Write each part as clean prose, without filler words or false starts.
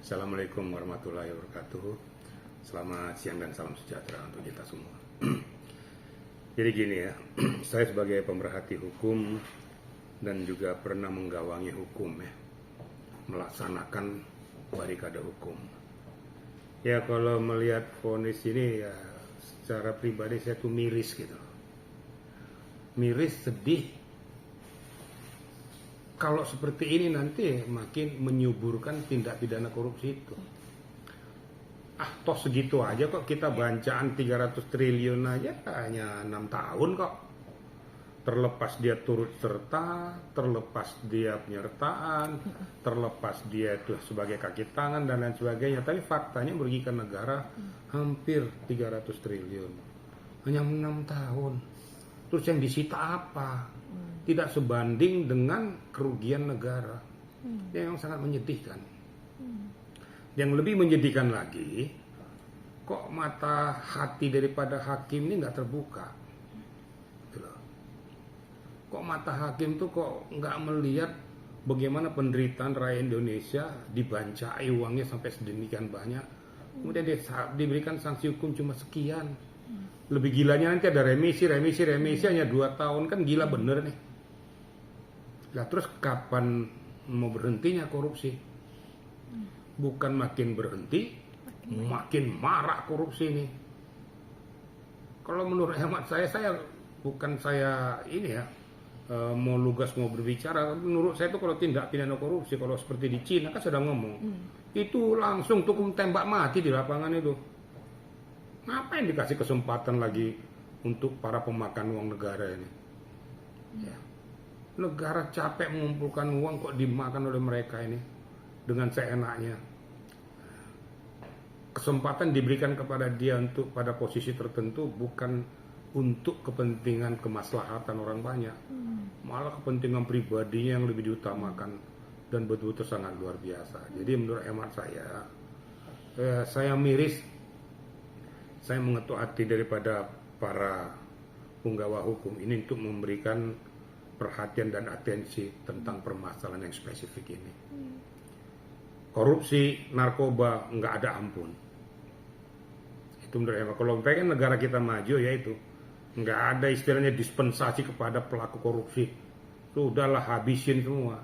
Assalamualaikum warahmatullahi wabarakatuh. Selamat siang dan salam sejahtera untuk kita semua. Jadi gini ya, saya sebagai pemerhati hukum dan juga pernah menggawangi hukum ya, melaksanakan barikade hukum. Ya kalau melihat vonis ini ya secara pribadi saya tuh miris gitu. Miris, sedih. Kalau seperti ini nanti makin menyuburkan tindak pidana korupsi itu. Toh segitu aja kok, kita bancaan 300 triliun aja hanya 6 tahun kok. Terlepas dia turut serta, terlepas dia penyertaan, terlepas dia itu sebagai kaki tangan dan lain sebagainya. Tapi faktanya merugikan negara hampir 300 triliun. Hanya 6 tahun. Terus yang disita apa? Tidak sebanding dengan kerugian negara. Yang sangat menyedihkan. Yang lebih menyedihkan lagi, kok mata hati daripada hakim ini nggak terbuka. Gitu loh. Kok mata hakim tuh kok nggak melihat bagaimana penderitaan rakyat Indonesia dibancai uangnya sampai sedemikian banyak. Kemudian diberikan sanksi hukum cuma sekian. Lebih gilanya nanti ada remisi hanya 2 tahun, kan gila bener nih. Lah terus kapan mau berhentinya korupsi? Bukan makin berhenti, makin marak korupsi ini. Kalau menurut hemat saya bukan saya ini ya mau lugas mau berbicara. Menurut saya itu kalau tindak pidana korupsi, kalau seperti di Cina kan sudah ngomong, itu langsung hukum tembak mati di lapangan itu. Ngapain dikasih kesempatan lagi untuk para pemakan uang negara ini? Ya. Negara capek mengumpulkan uang kok dimakan oleh mereka ini dengan seenaknya. Kesempatan diberikan kepada dia untuk pada posisi tertentu bukan untuk kepentingan kemaslahatan orang banyak, malah kepentingan pribadinya yang lebih diutamakan, dan betul-betul sangat luar biasa. Jadi menurut hemat saya miris, saya mengetuk hati daripada para penggawa hukum ini untuk memberikan perhatian dan atensi tentang permasalahan yang spesifik ini. Korupsi, narkoba, nggak ada ampun. Itu menurut hemat. Kalau pengen negara kita maju ya itu, nggak ada istilahnya dispensasi kepada pelaku korupsi. Sudahlah, habisin semua.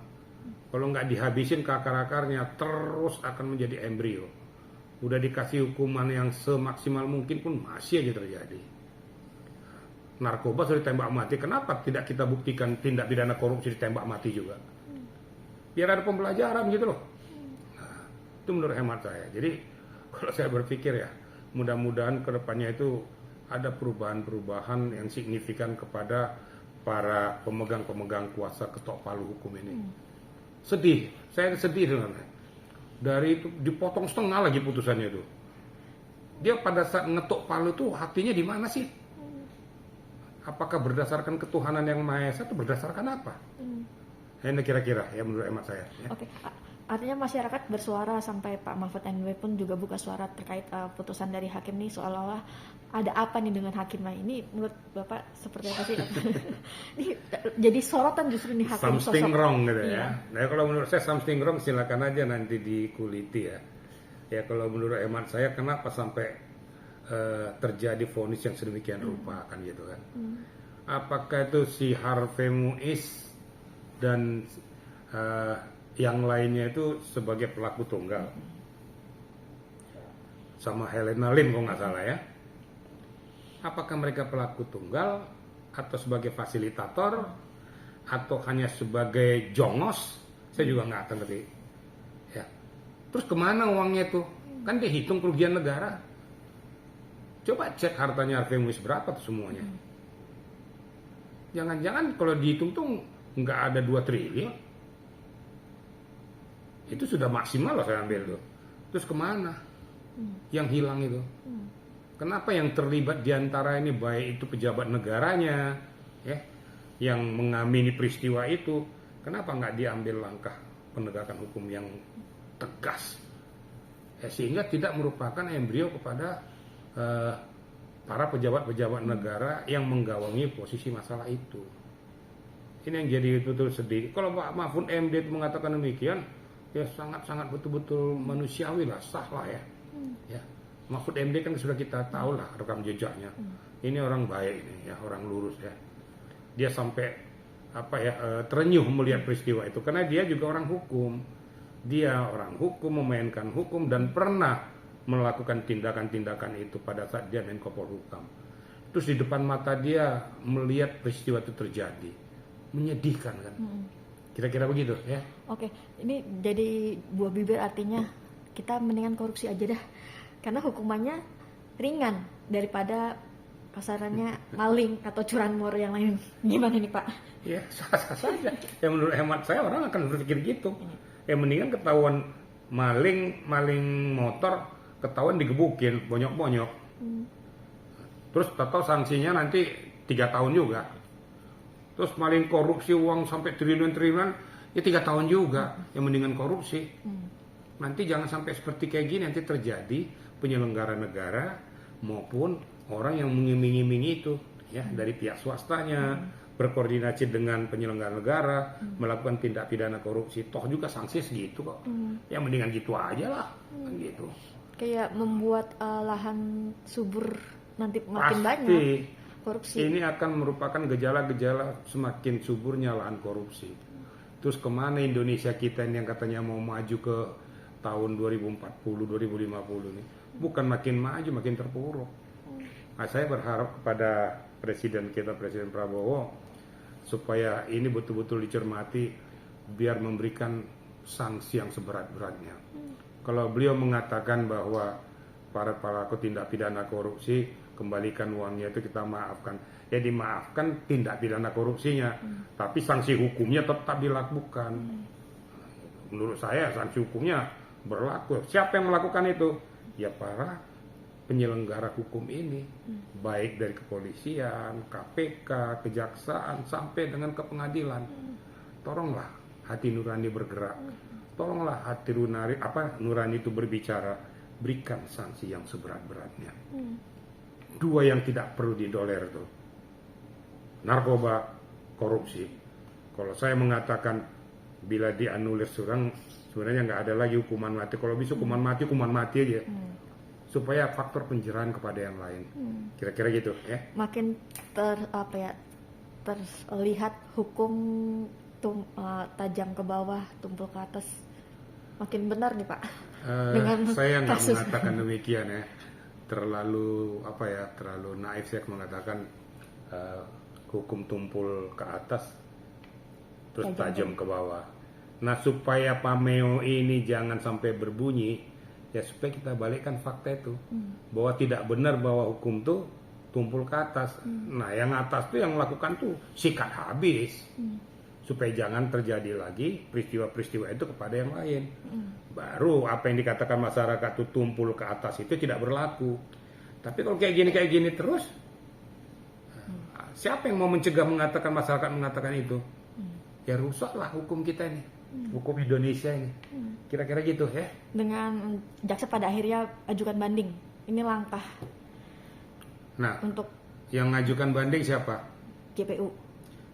Kalau nggak dihabisin ke akar-akarnya, terus akan menjadi embrio. Udah dikasih hukuman yang semaksimal mungkin pun masih aja terjadi. Narkoba sudah ditembak mati, kenapa tidak kita buktikan tindak pidana korupsi ditembak mati juga? Biar ada pembelajaran gitu loh. Nah, itu menurut hemat saya. Jadi kalau saya berpikir ya, mudah-mudahan kedepannya itu ada perubahan-perubahan yang signifikan kepada para pemegang-pemegang kuasa ketok palu hukum ini. Sedih, saya sedih dengan dari itu dipotong setengah lagi putusannya itu. Dia pada saat ngetok palu itu hatinya di mana sih? Apakah berdasarkan ketuhanan yang Maha Esa atau berdasarkan apa? Ini kira-kira ya menurut hemat saya. Ya. Oke. Artinya masyarakat bersuara sampai Pak Mahfud MD pun juga buka suara terkait putusan dari hakim ini, seolah-olah ada apa nih dengan hakim ini? Menurut Bapak seperti apa sih? Ini jadi sorotan justru nih hakim. Something wrong gitu iya. ya. Nah kalau menurut saya something wrong silakan aja nanti dikuliti ya. Ya kalau menurut hemat saya kenapa sampai terjadi vonis yang sedemikian rupa kan gitu kan? Apakah itu si Harvey Muiz dan yang lainnya itu sebagai pelaku tunggal, sama Helena Lim kalau nggak salah ya? Apakah mereka pelaku tunggal atau sebagai fasilitator atau hanya sebagai jongos? Saya juga nggak ngerti. Ya. Terus kemana uangnya tuh? Kan dia hitung kerugian negara. Coba cek hartanya Harvey Muiz berapa tuh semuanya. Jangan-jangan kalau dihitung tuh nggak ada 2 triliun. Itu sudah maksimal loh saya ambil tuh. Terus kemana? Yang hilang itu. Kenapa yang terlibat diantara ini baik itu pejabat negaranya, ya, yang mengamini peristiwa itu, kenapa nggak diambil langkah penegakan hukum yang tegas, ya, sehingga tidak merupakan embrio kepada para pejabat-pejabat negara yang menggawangi posisi masalah itu. Ini yang jadi betul sedih. Kalau Pak Mahfud MD itu mengatakan demikian, ya sangat-sangat betul-betul manusiawi lah, sah lah ya. Ya. Mahfud MD kan sudah kita tahu lah rekam jejaknya. Ini orang baik ini ya, orang lurus ya. Dia sampai terenyuh melihat peristiwa itu karena dia juga orang hukum. Dia orang hukum, memainkan hukum dan pernah melakukan tindakan-tindakan itu pada saat dia Menko Polhukam. Terus di depan mata dia melihat peristiwa itu terjadi. Menyedihkan kan. Kira-kira begitu ya. Oke, ini jadi buah bibir artinya kita mendingan korupsi aja dah. Karena hukumannya ringan daripada kasarannya maling atau curanmor yang lain. Gimana nih Pak? Ya sah-sah saja. Ya menurut hemat saya orang akan berpikir gitu. Ya mendingan ketahuan maling motor, ketahuan digebukin bonyok-bonyok. Terus tahu sanksinya nanti 3 tahun juga. Terus maling korupsi uang sampai triliun-triliunan, ya 3 tahun juga. Yang mendingan korupsi. Nanti jangan sampai seperti kayak gini nanti terjadi penyelenggara negara maupun orang yang mengiming-imingi itu ya dari pihak swastanya berkoordinasi dengan penyelenggara negara melakukan tindak pidana korupsi, toh juga sanksi segitu kok. Ya mendingan gitu aja lah gitu. Kayak membuat lahan subur nanti makin Pasti banyak korupsi. ini akan merupakan gejala-gejala semakin suburnya lahan korupsi. Terus kemana Indonesia kita ini yang katanya mau maju ke tahun 2040, 2050 nih? Bukan makin maju, makin terpuruk. Nah, saya berharap kepada Presiden kita, Presiden Prabowo, supaya ini betul-betul dicermati, biar memberikan sanksi yang seberat-beratnya. Kalau beliau mengatakan bahwa para pelaku tindak pidana korupsi, kembalikan uangnya itu kita maafkan. Ya dimaafkan tindak pidana korupsinya, tapi sanksi hukumnya tetap dilakukan. Menurut saya sanksi hukumnya berlaku. Siapa yang melakukan itu? Ya para penyelenggara hukum ini, baik dari kepolisian, KPK, kejaksaan sampai dengan ke pengadilan. Tolonglah hati nurani bergerak. Tolonglah hati nurani itu berbicara. Berikan sanksi yang seberat-beratnya. 2 yang tidak perlu didoler itu. Narkoba, korupsi. Kalau saya mengatakan bila dianulir sebenarnya nggak ada lagi hukuman mati. Kalau bisa hukuman mati aja. Supaya faktor penjarahan kepada yang lain. Kira-kira gitu ya. Makin terlihat hukum tajam ke bawah, tumpul ke atas. Makin benar nih Pak. Dengan saya nggak kasus. mengatakan demikian ya. Terlalu naif saya mengatakan hukum tumpul ke atas terus tajam ke bawah. Nah supaya pameo ini jangan sampai berbunyi, ya supaya kita balikkan fakta itu bahwa tidak benar bahwa hukum tuh tumpul ke atas. Nah yang atas tuh yang melakukan tuh sikat habis supaya jangan terjadi lagi peristiwa-peristiwa itu kepada yang lain. Baru apa yang dikatakan masyarakat tuh tumpul ke atas itu tidak berlaku. Tapi kalau kayak gini terus, siapa yang mau mencegah masyarakat mengatakan itu? Ya rusaklah hukum kita ini. Hukum Indonesia ini. Kira-kira gitu ya. Dengan jaksa pada akhirnya ajukan banding. Ini langkah. Nah, untuk yang ngajukan banding siapa? JPU.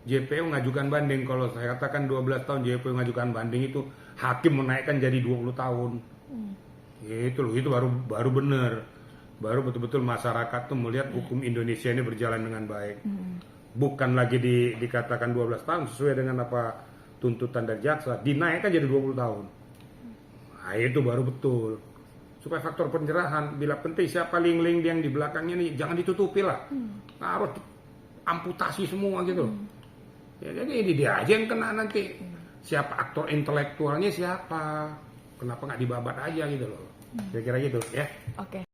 JPU ngajukan banding. Kalau saya katakan 12 tahun JPU ngajukan banding itu hakim menaikkan jadi 20 tahun. Itu baru benar. Baru betul-betul masyarakat tuh melihat hukum Indonesia ini berjalan dengan baik. Bukan lagi dikatakan 12 tahun sesuai dengan apa tuntutan dari jaksa, dinaikkan jadi 20 tahun. Nah, itu baru betul. Supaya faktor penjerahan, bila penting siapa link-link yang di belakangnya nih, jangan ditutupi lah. Harus amputasi semua gitu. Ya, jadi ini dia aja yang kena nanti. Siapa aktor intelektualnya siapa? Kenapa nggak dibabat aja gitu loh. Kira-kira gitu ya. Oke.